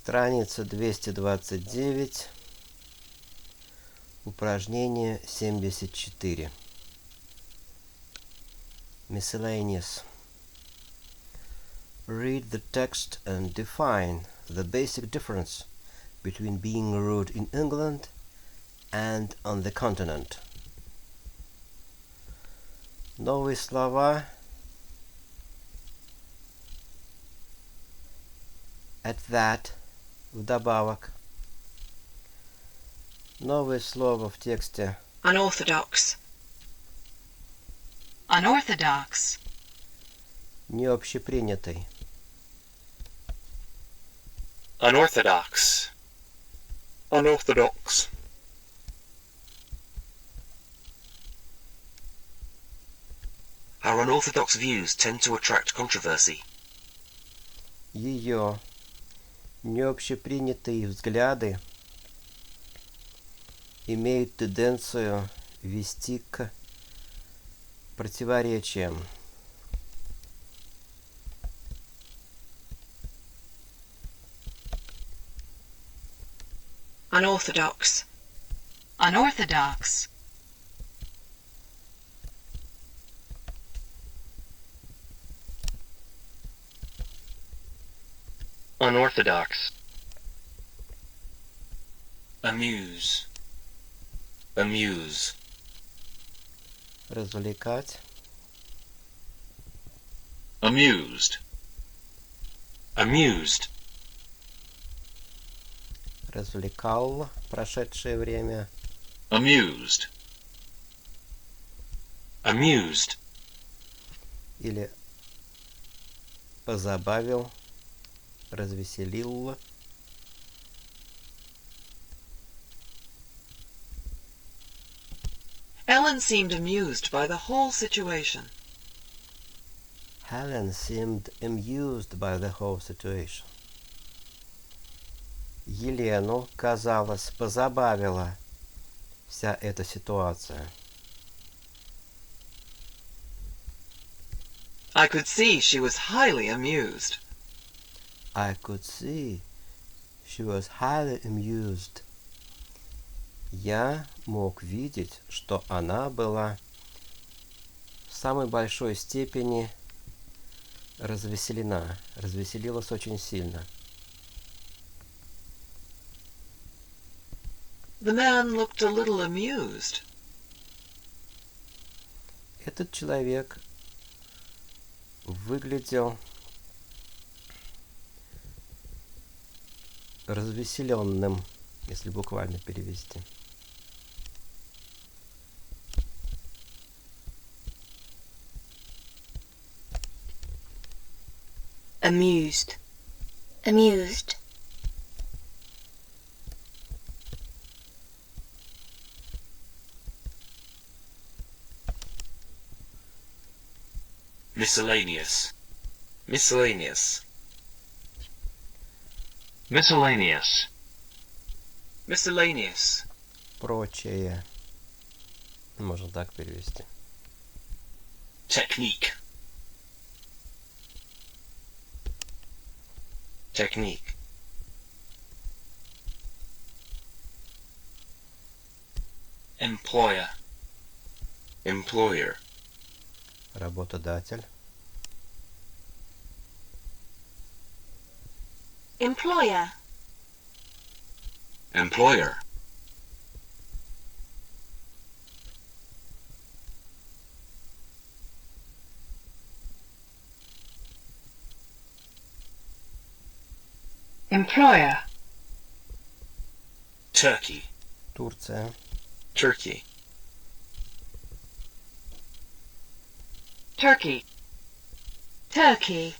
Страница 229, упражнение 74. Miscellaneous. Read the text and define the basic difference between being rude in England and on the continent. Новые слова. At that. Вдобавок. Новое слово в тексте. Unorthodox. Unorthodox. Необщепринятый. Unorthodox. Unorthodox. Our unorthodox views tend to attract controversy. Ее необщепринятые взгляды имеют тенденцию вести к противоречиям. Unorthodox. Unorthodox. Unorthodox. Amuse. Amuse. Развлекать. Amused. Amused. Развлекал. Прошедшее время. Amused. Amused. Или позабавил. Развеселил. Ellen seemed amused by the whole situation. Helen seemed amused by the whole situation. Елену, казалось, позабавила вся эта ситуация. I could see she was highly amused. I could see she was highly amused. Я мог видеть, что она была в самой большой степени развеселена, развеселилась очень сильно. The man looked a little amused. Этот человек выглядел развеселенным, если буквально перевести. Amused. Amused. Miscellaneous. Miscellaneous. Miscellaneous. Miscellaneous. Прочее. Можно так перевести. Technique. Technique. Employer. Employer. Работодатель. Employer. Employer. Employer. Turkey. Турция. Turkey. Turkey. Turkey.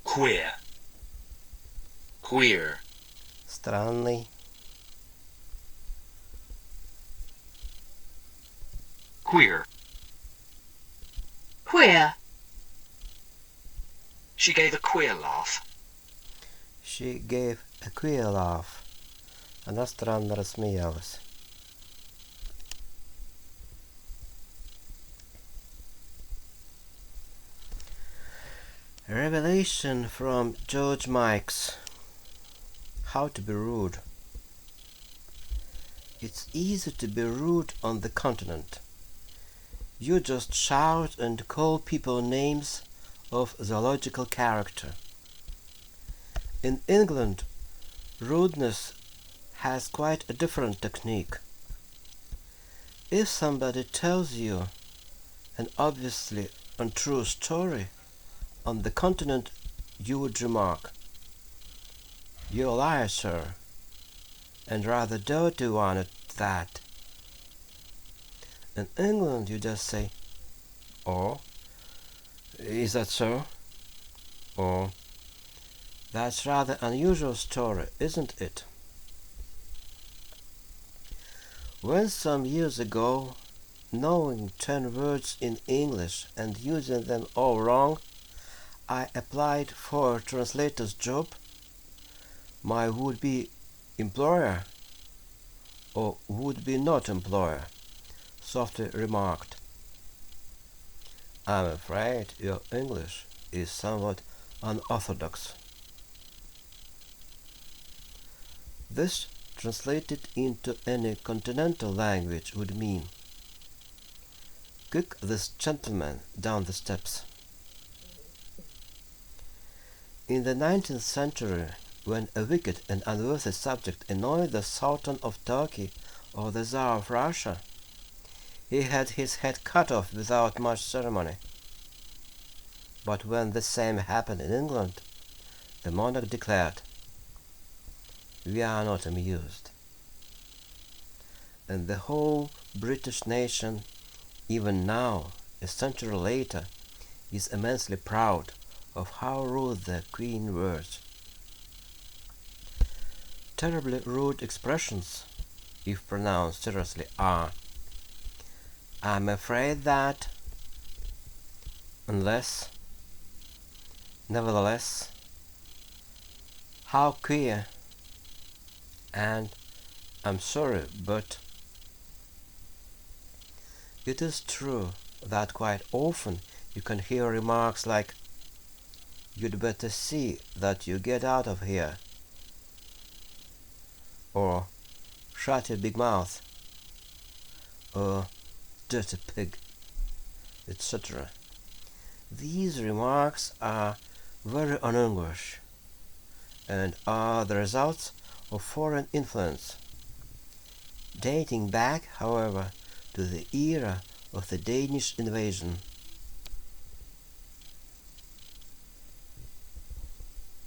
Queer. Queer. Странный. Queer. Queer. She gave a queer laugh. She gave a queer laugh. Она странно рассмеялась. Revelation from George Mike's How to be Rude. It's easy to be rude on the continent. You just shout and call people names of zoological character. In England, rudeness has quite a different technique. If somebody tells you an obviously untrue story, on the continent you would remark, "You lie, sir, and rather dirty one at that." In England you just say, "Oh, is that so?" Or, "That's rather unusual story, isn't it?" When some years ago, knowing 10 words in English and using them all wrong, I applied for a translator's job, my would-be employer, or would-be not employer, softly remarked, "I'm afraid your English is somewhat unorthodox." This, translated into any continental language, would mean, "Kick this gentleman down the steps." In the 19th century, when a wicked and unworthy subject annoyed the Sultan of Turkey or the Tsar of Russia, he had his head cut off without much ceremony. But when the same happened in England, the monarch declared, "We are not amused." And the whole British nation, even now, a century later, is immensely proud of how rude the Queen was. Terribly rude expressions, if pronounced seriously, are "I'm afraid that," "unless," "nevertheless," "how queer," and "I'm sorry, but." It is true that quite often you can hear remarks like, "You'd better see that you get out of here," or "Shut your big mouth," or "Dirty pig," etc. These remarks are very un-English and are the results of foreign influence, dating back, however, to the era of the Danish invasion.